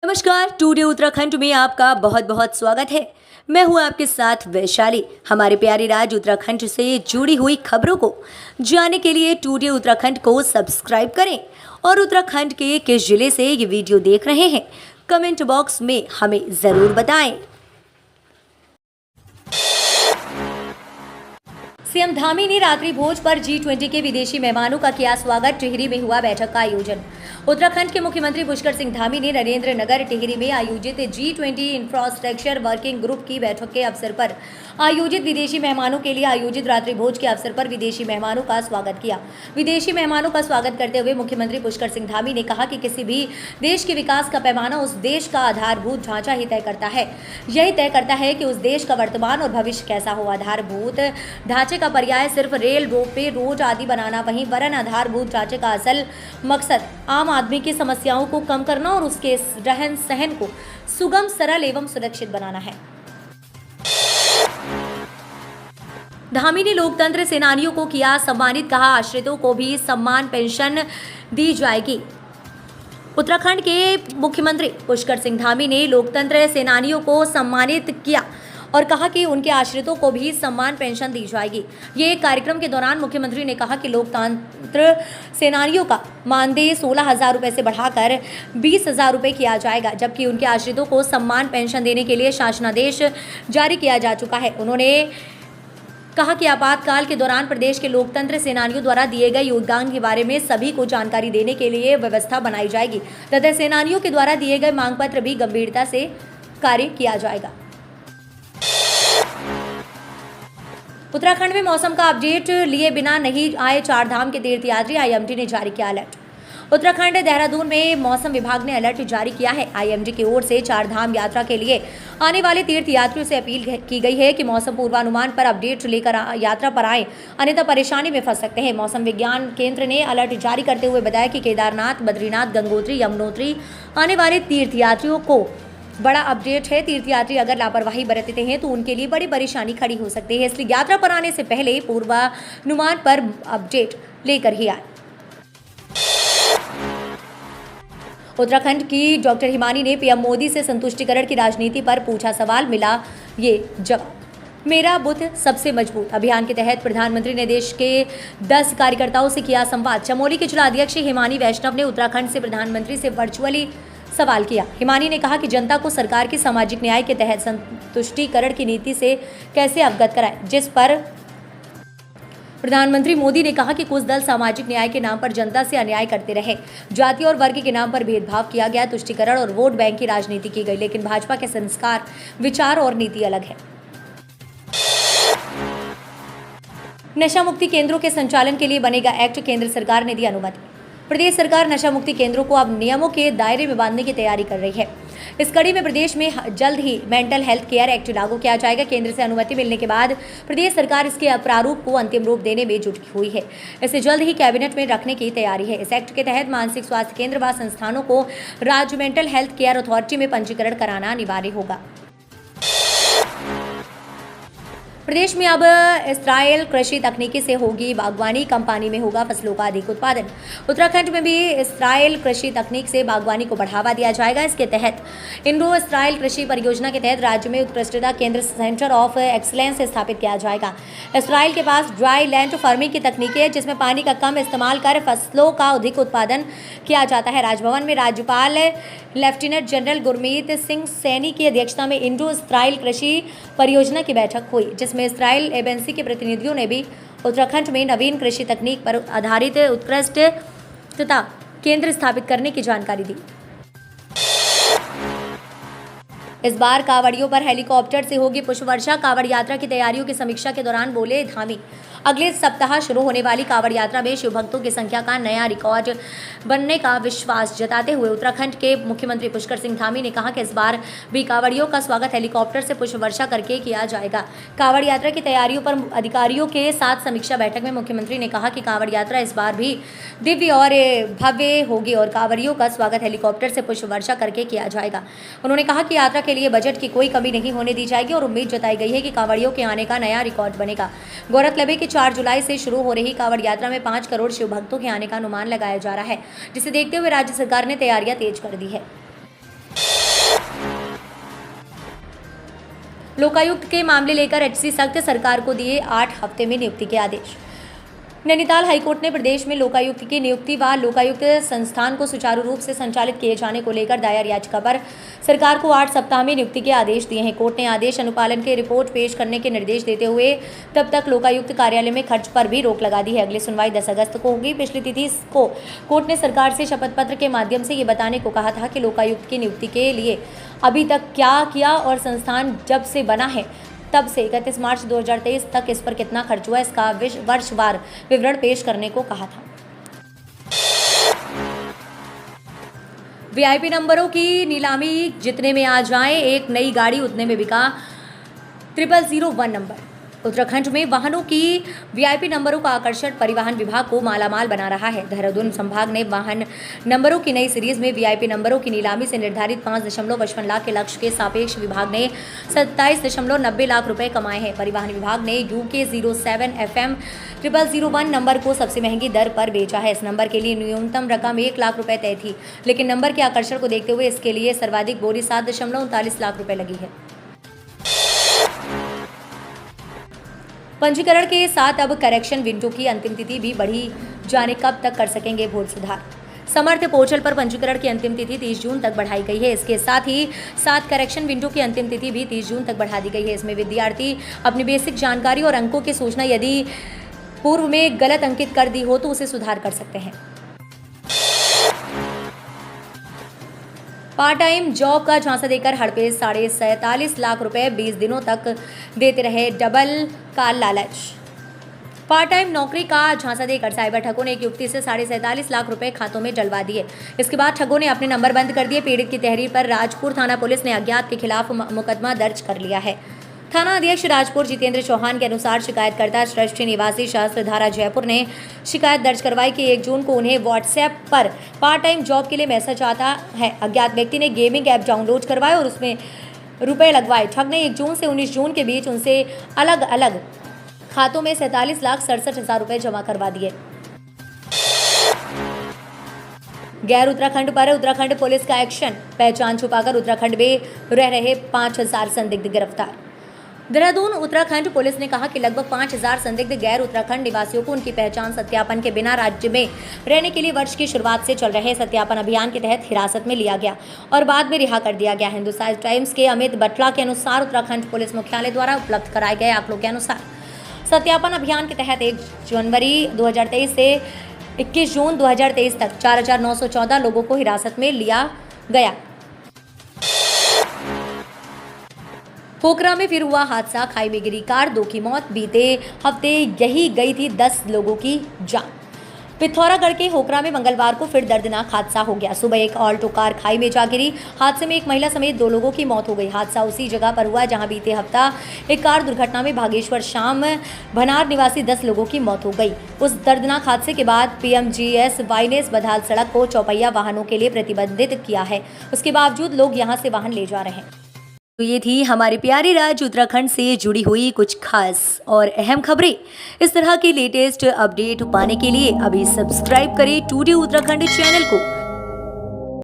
नमस्कार। टुडे उत्तराखंड में आपका बहुत बहुत स्वागत है। मैं हूं आपके साथ वैशाली। हमारे प्यारे राज्य उत्तराखंड से जुड़ी हुई खबरों को जानने के लिए टुडे उत्तराखंड को सब्सक्राइब करें और उत्तराखंड के किस जिले से ये वीडियो देख रहे हैं कमेंट बॉक्स में हमें ज़रूर बताएं। सीएम धामी ने रात्रि भोज पर G20 के विदेशी मेहमानों का किया स्वागत। टिहरी में हुआ बैठक का आयोजन। उत्तराखंड के मुख्यमंत्री पुष्कर सिंह धामी ने नरेंद्र नगर टिहरी में आयोजित G20 इंफ्रास्ट्रक्चर वर्किंग ग्रुप की बैठक के अवसर पर आयोजित विदेशी मेहमानों के लिए आयोजित रात्रि भोज के अवसर पर विदेशी मेहमानों का स्वागत किया। विदेशी मेहमानों का स्वागत करते हुए मुख्यमंत्री पुष्कर सिंह धामी ने कहा कि किसी भी देश के विकास का पैमाना उस देश का आधारभूत ढांचा ही तय करता है। यही तय करता है कि उस देश का वर्तमान और भविष्य कैसा हो। आधारभूत ढांचे का पर्याय सिर्फ रेल, रोपवे, रोड आदि बनाना वहीं वरन आधारभूत ढांचे का असल मकसद आम आदमी की समस्याओं को कम करना और उसके रहन सहन को सुगम, सरल एवं सुरक्षित बनाना है। धामी ने लोकतंत्र सेनानियों को किया सम्मानित, कहा आश्रितों को भी सम्मान पेंशन दी जाएगी। उत्तराखंड के मुख्यमंत्री पुष्कर सिंह धामी ने लोकतंत्र सेनानियों को सम्मानित किया और कहा कि उनके आश्रितों को भी सम्मान पेंशन दी जाएगी। ये कार्यक्रम के दौरान मुख्यमंत्री ने कहा कि लोकतंत्र सेनानियों का मानदेय 16,000 रुपये से बढ़ाकर 20,000 रुपये किया जाएगा, जबकि उनके आश्रितों को सम्मान पेंशन देने के लिए शासनादेश जारी किया जा चुका है। उन्होंने कहा कि आपातकाल के दौरान प्रदेश के लोकतंत्र सेनानियों द्वारा दिए गए योगदान के बारे में सभी को जानकारी देने के लिए व्यवस्था बनाई जाएगी तथा सेनानियों के द्वारा दिए गए मांग पत्र भी गंभीरता से कार्य किया जाएगा। उत्तराखंड में मौसम का अपडेट लिए बिना नहीं आए चारधाम के तीर्थयात्री, आईएमडी ने जारी किया अलर्ट। उत्तराखंड देहरादून में मौसम विभाग ने अलर्ट जारी किया है। आईएमडी की ओर से चारधाम यात्रा के लिए आने वाले तीर्थयात्रियों से अपील की गई है कि मौसम पूर्वानुमान पर अपडेट लेकर यात्रा पर आएं, अन्यथा परेशानी में फंस सकते हैं। मौसम विज्ञान केंद्र ने अलर्ट जारी करते हुए बताया कि केदारनाथ, बद्रीनाथ, गंगोत्री, यमुनोत्री आने वाले तीर्थयात्रियों को बड़ा अपडेट है। तीर्थयात्री अगर लापरवाही बरतते हैं तो उनके लिए बड़ी परेशानी खड़ी हो सकती है, इसलिए यात्रा पर आने से पहले पूर्वानुमान पर अपडेट लेकर ही आए। उत्तराखंड की डॉक्टर हिमानी ने पीएम मोदी से संतुष्टिकरण की राजनीति पर पूछा सवाल, मिला ये जवाब। मेरा बुथ सबसे मजबूत अभियान के तहत प्रधानमंत्री ने देश के 10 कार्यकर्ताओं से किया संवाद। चमोली के जिलाध्यक्ष हिमानी वैष्णव ने उत्तराखंड से प्रधानमंत्री से वर्चुअली सवाल किया। हिमानी ने कहा कि जनता को सरकार की सामाजिक न्याय के तहत संतुष्टिकरण की नीति से कैसे अवगत कराएं, जिस पर प्रधानमंत्री मोदी ने कहा कि कुछ दल सामाजिक न्याय के नाम पर जनता से अन्याय करते रहे। जाति और वर्ग के नाम पर भेदभाव किया गया, तुष्टिकरण और वोट बैंक की राजनीति की गई, लेकिन भाजपा के संस्कार, विचार और नीति अलग है। नशा मुक्ति केंद्रों के संचालन के लिए बनेगा एक्ट, केंद्र सरकार ने दी अनुमति। प्रदेश सरकार नशा मुक्ति केंद्रों को अब नियमों के दायरे में बांधने की तैयारी कर रही है। इस कड़ी में प्रदेश में जल्द ही मेंटल हेल्थ केयर एक्ट लागू किया जाएगा। केंद्र से अनुमति मिलने के बाद प्रदेश सरकार इसके प्रारूप को अंतिम रूप देने में जुटी हुई है। इसे जल्द ही कैबिनेट में रखने की तैयारी है। इस एक्ट के तहत मानसिक स्वास्थ्य केंद्र व संस्थानों को राज्य मेंटल हेल्थ केयर अथॉरिटी में पंजीकरण कराना अनिवार्य होगा। प्रदेश में अब इस्राइल कृषि तकनीकी से होगी बागवानी, कंपनी में होगा फसलों का अधिक उत्पादन। उत्तराखंड में भी इस्राइल कृषि तकनीक से बागवानी को बढ़ावा दिया जाएगा। इसके तहत इंडो इस्राइल कृषि परियोजना के तहत राज्य में उत्कृष्टता केंद्र सेंटर ऑफ एक्सीलेंस स्थापित किया जाएगा। इस्राइल के पास ड्राई लैंड फार्मिंग की तकनीक है, जिसमें पानी का कम इस्तेमाल कर फसलों का अधिक उत्पादन किया जाता है। राजभवन में राज्यपाल लेफ्टिनेंट जनरल गुरमीत सिंह सैनी की अध्यक्षता में इंडो इस्राइल कृषि परियोजना की बैठक हुई, जिसमें इस्राइल एजेंसी के प्रतिनिधियों ने भी उत्तराखंड में नवीन कृषि तकनीक पर आधारित उत्कृष्टता केंद्र स्थापित करने की जानकारी दी। इस बार कांवड़ियों पर हेलीकॉप्टर से होगी पुष्प वर्षा। कांवड़ यात्रा की तैयारियों की समीक्षा के दौरान बोले धामी, अगले सप्ताह शुरू होने वाली कांवड़ यात्रा में शिव भक्तों की संख्या का नया रिकॉर्ड बनने का विश्वास जताते हुए उत्तराखंड के मुख्यमंत्री पुष्कर सिंह धामी ने कहा कि इस बार भी कांवड़ियों का स्वागत हेलीकॉप्टर से पुष्प वर्षा करके किया जाएगा। कांवड़ यात्रा की तैयारियों पर अधिकारियों के साथ समीक्षा बैठक में मुख्यमंत्री ने कहा कि कांवड़ यात्रा इस बार भी दिव्य और भव्य होगी और कांवड़ियों का स्वागत हेलीकॉप्टर से पुष्प वर्षा करके किया जाएगा। उन्होंने कहा कि यात्रा के लिए बजट की कोई कमी नहीं होने दी जाएगी और उम्मीद जताई गई है कि कांवड़ियों के आने का नया रिकॉर्ड बनेगा। गौरतलब है कि 4 जुलाई से शुरू हो रही कांवड़ यात्रा में 5 करोड़ शिव भक्तों के आने का अनुमान लगाया जा रहा है, जिसे देखते हुए राज्य सरकार ने तैयारियां तेज कर दी है। लोकायुक्त के मामले लेकर एचसी सख्त, सरकार को दिए 8 हफ्ते में नियुक्ति के आदेश। नैनीताल हाईकोर्ट ने प्रदेश में लोकायुक्त की नियुक्ति व लोकायुक्त संस्थान को सुचारू रूप से संचालित किए जाने को लेकर दायर याचिका पर सरकार को 8 सप्ताह में नियुक्ति के आदेश दिए हैं। कोर्ट ने आदेश अनुपालन के रिपोर्ट पेश करने के निर्देश देते हुए तब तक लोकायुक्त कार्यालय में खर्च पर भी रोक लगा दी है। अगली सुनवाई 10 अगस्त को होगी। पिछली तिथि को कोर्ट ने सरकार से शपथ पत्र के माध्यम से ये बताने को कहा था कि लोकायुक्त की नियुक्ति के लिए अभी तक क्या किया और संस्थान जब से बना है तब से 31 मार्च 2023 तक इस पर कितना खर्च हुआ, इसका वर्षवार विवरण पेश करने को कहा था। वीआईपी नंबरों की नीलामी जितने में आ जाए, एक नई गाड़ी उतने में बिका 0001 नंबर। उत्तराखंड में वाहनों की वीआईपी नंबरों का आकर्षण परिवहन विभाग को मालामाल बना रहा है। देहरादून संभाग ने वाहन नंबरों की नई सीरीज में वीआईपी नंबरों की नीलामी से निर्धारित 5.55 लाख के लक्ष्य के सापेक्ष विभाग ने 27.90 लाख रुपए कमाए हैं। परिवहन विभाग ने UK 07 FM 0001 नंबर को सबसे महंगी दर पर बेचा है। इस नंबर के लिए न्यूनतम रकम 1 लाख रुपए तय थी, लेकिन नंबर के आकर्षण को देखते हुए इसके लिए सर्वाधिक बोली 7.39 लाख रुपए लगी है। पंजीकरण के साथ अब करेक्शन विंडो की अंतिम तिथि भी बढ़ी जाने, कब तक कर सकेंगे भूल सुधार। समर्थ पोर्टल पर पंजीकरण की अंतिम तिथि 30 जून तक बढ़ाई गई है। इसके साथ ही करेक्शन विंडो की अंतिम तिथि भी 30 जून तक बढ़ा दी गई है। इसमें विद्यार्थी अपनी बेसिक जानकारी और अंकों की सूचना यदि पूर्व में गलत अंकित कर दी हो तो उसे सुधार कर सकते हैं। पार्ट टाइम जॉब का झांसा देकर हड़पे 47.5 लाख रुपए, 20 दिनों तक देते रहे डबल का लालच। पार्ट टाइम नौकरी का झांसा देकर साइबर ठगों ने एक युवती से 47.5 लाख रुपए खातों में डलवा दिए। इसके बाद ठगों ने अपने नंबर बंद कर दिए। पीड़ित की तहरीर पर राजपुर थाना पुलिस ने अज्ञात के खिलाफ मुकदमा दर्ज कर लिया है। थाना अध्यक्ष राजपुर जितेंद्र चौहान के अनुसार शिकायतकर्ता सृष्टि निवासी शास्त्रधारा जयपुर ने शिकायत दर्ज करवाई कि 1 जून को उन्हें व्हाट्सएप पर पार्ट टाइम जॉब के लिए मैसेज आता है। अज्ञात व्यक्ति ने गेमिंग ऐप डाउनलोड करवाए और उसमें रुपए लगवाए। ठग ने 1 जून से 19 जून के बीच उनसे अलग अलग खातों में 47,67,000 रुपए जमा करवा दिए। गैर उत्तराखंड पर उत्तराखंड पुलिस का एक्शन, पहचान छुपाकर उत्तराखंड में रह रहे 5,000 संदिग्ध गिरफ्तार। देहरादून उत्तराखंड पुलिस ने कहा कि लगभग 5,000 संदिग्ध गैर उत्तराखंड निवासियों को उनकी पहचान सत्यापन के बिना राज्य में रहने के लिए वर्ष की शुरुआत से चल रहे सत्यापन अभियान के तहत हिरासत में लिया गया और बाद में रिहा कर दिया गया। हिंदुस्तान टाइम्स के अमित बटला के अनुसार उत्तराखंड पुलिस मुख्यालय द्वारा उपलब्ध कराए गए आंकड़ों के अनुसार सत्यापन अभियान के तहत 1 जनवरी 2023 से 21 जून 2023 तक 4,914 लोगों को हिरासत में लिया गया। पोखरा में फिर हुआ हादसा, खाई में गिरी कार, 2 की मौत। बीते हफ्ते यही गई थी 10 लोगों की जान। पिथौरागढ़ के होकरा में मंगलवार को फिर दर्दनाक हादसा हो गया। सुबह एक ऑल्टो कार खाई में जा गिरी। हादसे में एक महिला समेत 2 लोगों की मौत हो गई। हादसा उसी जगह पर हुआ जहां बीते हफ्ता एक कार दुर्घटना में भागेश्वर शाम भनार निवासी 10 लोगों की मौत हो गई। उस दर्दनाक हादसे के बाद PMGS वाइनेस बधाल सड़क को चौपहिया वाहनों के लिए प्रतिबंधित किया है। उसके बावजूद लोग यहां से वाहन ले जा रहे हैं। तो ये थी हमारे प्यारे राज्य उत्तराखंड से जुड़ी हुई कुछ खास और अहम खबरें। इस तरह के लेटेस्ट अपडेट पाने के लिए अभी सब्सक्राइब करें टुडे उत्तराखंड चैनल को।